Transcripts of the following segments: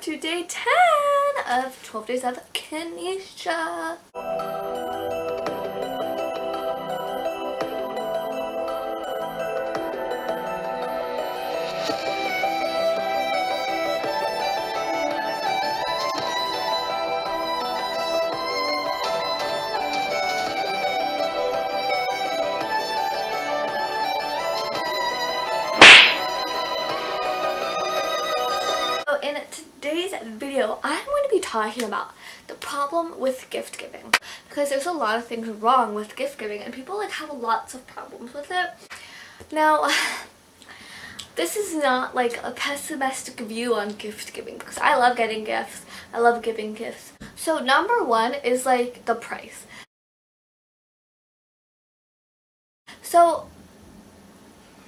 to day 10 of 12 Days of Kenisha. So in today's video, I'm going to be talking about the problem with gift giving, because there's a lot of things wrong with gift giving and people have lots of problems with it. Now, this is not a pessimistic view on gift giving, because I love getting gifts. I love giving gifts. So number one is the price. So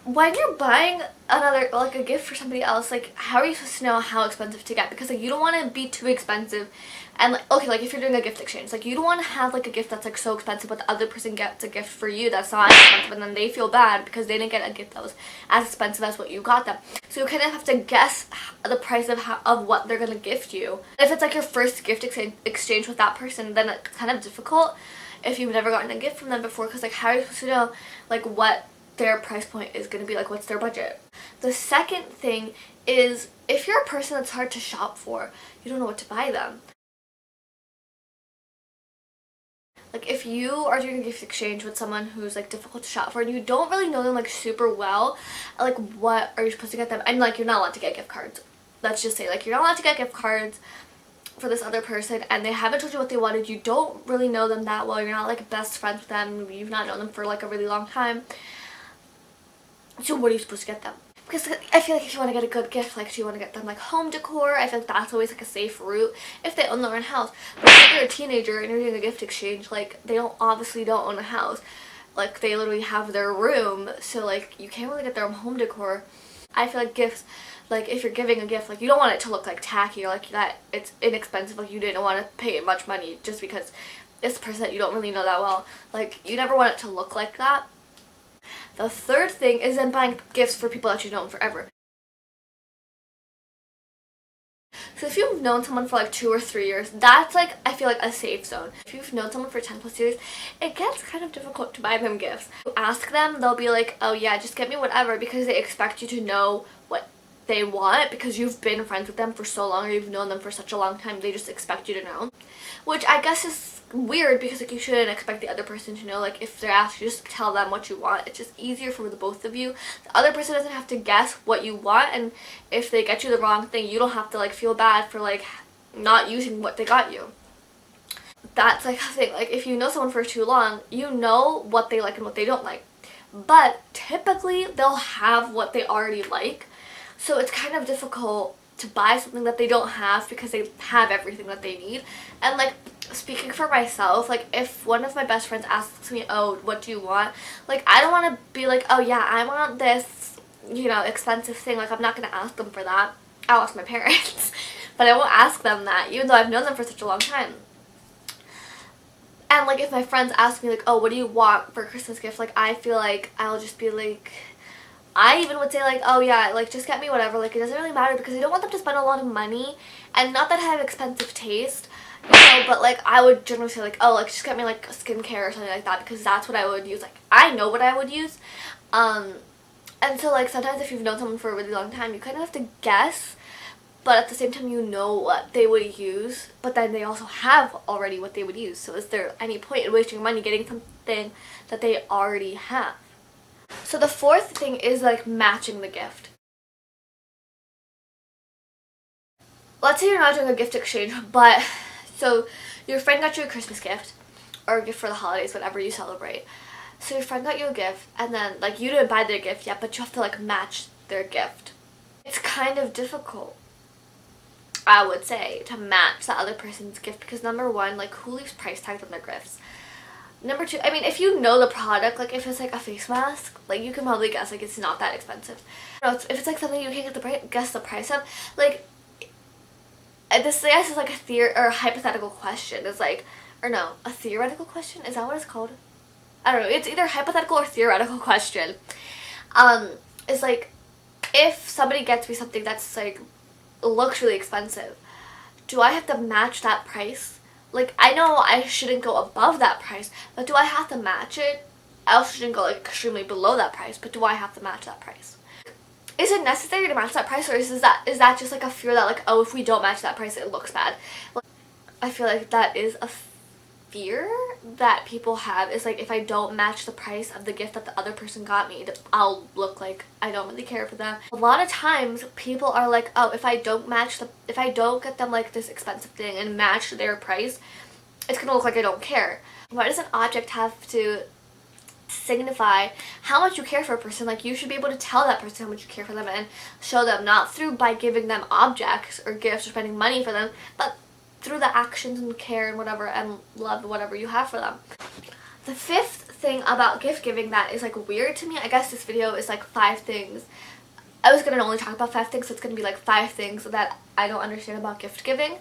when you're buying another a gift for somebody else, how are you supposed to know how expensive to get? Because you don't want to be too expensive, and if you're doing a gift exchange, you don't want to have a gift that's so expensive but the other person gets a gift for you that's not expensive, and then they feel bad because they didn't get a gift that was as expensive as what you got them. So you kind of have to guess the price of what they're gonna gift you. If it's your first gift exchange with that person, then it's kind of difficult if you've never gotten a gift from them before, because how are you supposed to know what their price point is going to be, what's their budget. The second thing is, if you're a person that's hard to shop for, you don't know what to buy them. If you are doing a gift exchange with someone who's difficult to shop for and you don't really know them super well, what are you supposed to get them? And you're not allowed to get gift cards. Let's just say you're not allowed to get gift cards for this other person, and they haven't told you what they wanted. You don't really know them that well. You're not best friends with them. You've not known them for a really long time. So what are you supposed to get them? Because I feel if you want to get a good gift, do you want to get them home decor? I feel that's always a safe route if they own their own house. But if you're a teenager and you're doing a gift exchange, they obviously don't own a house. They literally have their room, so you can't really get their own home decor. I feel gifts, if you're giving a gift, you don't want it to look tacky or that it's inexpensive, you didn't want to pay much money just because it's a person that you don't really know that well. You never want it to look like that. The third thing is then buying gifts for people that you've known forever. So if you've known someone for 2 or 3 years, that's I feel a safe zone. If you've known someone for 10+ years, it gets kind of difficult to buy them gifts. You ask them, they'll be oh yeah, just get me whatever, because they expect you to know what they want because you've been friends with them for so long, or you've known them for such a long time. They just expect you to know, which I guess is weird, because you shouldn't expect the other person to know. If they're asked, you just tell them what you want. It's just easier for the both of you. The other person doesn't have to guess what you want, and if they get you the wrong thing, you don't have to feel bad for not using what they got you. That's a thing. If you know someone for too long, you know what they like and what they don't like, but typically they'll have what they already like, so it's kind of difficult to buy something that they don't have because they have everything that they need. And speaking for myself, if one of my best friends asks me, oh, what do you want, I don't want to be oh yeah, I want this, expensive thing. I'm not going to ask them for that. I'll ask my parents but I won't ask them that, even though I've known them for such a long time. And if my friends ask me oh, what do you want for a Christmas gift, I feel I'll just be I even would say oh yeah, just get me whatever. It doesn't really matter, because I don't want them to spend a lot of money, and not that I have expensive taste, but I would generally say oh, just get me skincare or something like that, because that's what I would use. I know what I would use. And so sometimes if you've known someone for a really long time, you kind of have to guess, but at the same time you know what they would use, but then they also have already what they would use. So is there any point in wasting money getting something that they already have? So the fourth thing is matching the gift. Let's say you're not doing a gift exchange, but so your friend got you a Christmas gift or a gift for the holidays, whatever you celebrate. So your friend got you a gift, and then you didn't buy their gift yet, but you have to match their gift. It's kind of difficult, I would say, to match the other person's gift, because number one, who leaves price tags on their gifts? Number two, if you know the product, if it's a face mask, you can probably guess it's not that expensive. If it's something you can't guess the price of, this I guess is a theory or a hypothetical question. It's or no, a theoretical question? Is that what it's called? I don't know. It's either hypothetical or theoretical question. It's if somebody gets me something that's looks really expensive, do I have to match that price? Like, I know I shouldn't go above that price, but do I have to match it? I also shouldn't go like extremely below that price, but do I have to match that price? Is it necessary to match that price, or is that just like a fear that like, oh, if we don't match that price it looks bad? Like, I feel like that is a fear that people have, is like, if I don't match the price of the gift that the other person got me, I'll look like I don't really care for them. A lot of times people are like, oh, if I don't get them like this expensive thing and match their price, it's gonna look like I don't care. Why does an object have to signify how much you care for a person? Like, you should be able to tell that person how much you care for them and show them, not through by giving them objects or gifts or spending money for them, but through the actions and care and whatever and love, whatever you have for them. The fifth thing about gift giving that is like weird to me, I guess this video is like 5 things. I was gonna only talk about 5 things, so it's gonna be like 5 things that I don't understand about gift giving,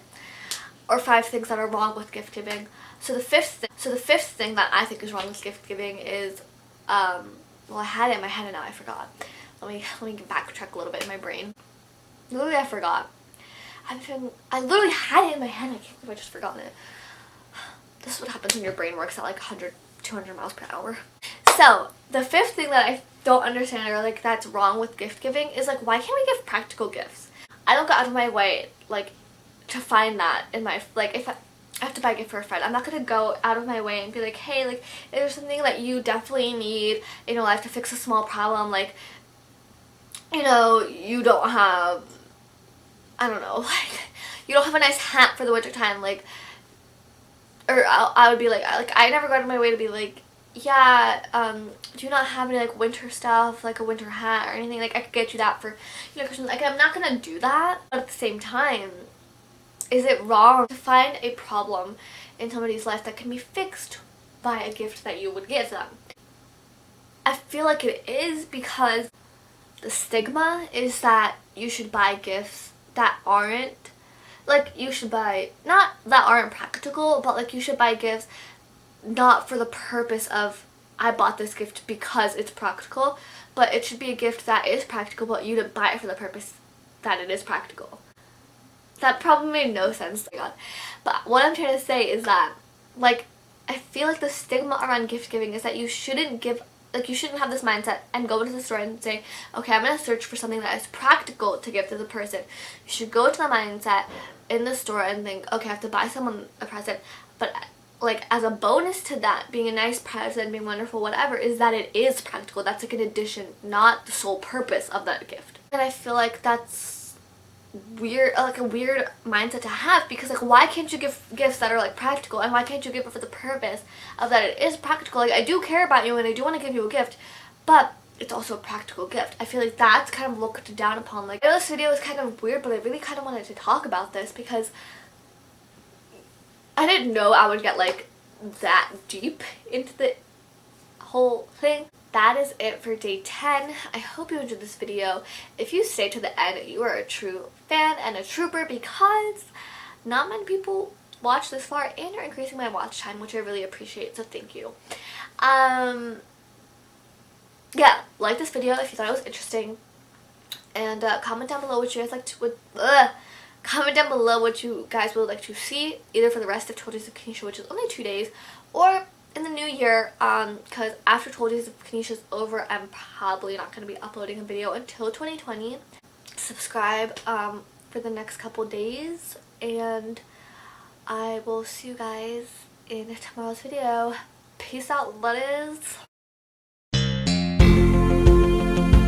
or 5 things that are wrong with gift giving. So the fifth thing that I think is wrong with gift giving is, well, I had it in my head and now I forgot. Let me backtrack a little bit in my brain. Literally, I forgot. I literally had it in my head. I can't believe I just forgotten it. This is what happens when your brain works at like 100, 200 miles per hour. So the fifth thing that I don't understand, or like that's wrong with gift giving, is like, why can't we give practical gifts? I don't go out of my way like to find that in my, like, if I have to buy a gift for a friend, I'm not gonna go out of my way and be like, hey, like, if there's something that you definitely need in your life to fix a small problem, like, you know, you don't have, I don't know, like, you don't have a nice hat for the winter time, like, or I would be like, I never go out of my way to be like, yeah, do you not have any like winter stuff, like a winter hat or anything? Like, I could get you that for, you know, Christmas. Like, I'm not gonna do that, but at the same time, is it wrong to find a problem in somebody's life that can be fixed by a gift that you would give them? I feel like it is, because the stigma is that you should buy gifts that aren't, like, you should buy, not that aren't practical, but like, you should buy gifts not for the purpose of, I bought this gift because it's practical, but it should be a gift that is practical, but you didn't buy it for the purpose that it is practical. That probably made no sense, oh my god. But what I'm trying to say is that, like, I feel like the stigma around gift giving is that you shouldn't give, like, you shouldn't have this mindset and go into the store and say, okay, I'm going to search for something that is practical to give to the person. You should go to the mindset in the store and think, okay, I have to buy someone a present, but like, as a bonus to that, being a nice present, being wonderful, whatever, is that it is practical. That's like an addition, not the sole purpose of that gift. And I feel like that's weird, like a weird mindset to have, because like, why can't you give gifts that are like practical, and why can't you give it for the purpose of that it is practical? Like, I do care about you and I do want to give you a gift, but it's also a practical gift. I feel like that's kind of looked down upon. Like, I know this video is kind of weird, but I really kind of wanted to talk about this because I didn't know I would get like that deep into the whole thing. That is it for day 10. I hope you enjoyed this video. If you stay to the end, you are a true fan and a trooper, because not many people watch this far and are increasing my watch time, which I really appreciate, so thank you. Yeah, like this video if you thought it was interesting, and comment down below what you guys like to, comment down below what you guys would like to see, either for the rest of 12 Days of Kenisha, which is only 2 days, or in the new year, because after 12 Days of Kenisha is over, I'm probably not going to be uploading a video until 2020. Subscribe for the next couple days, and I will see you guys in tomorrow's video. Peace out, buddies.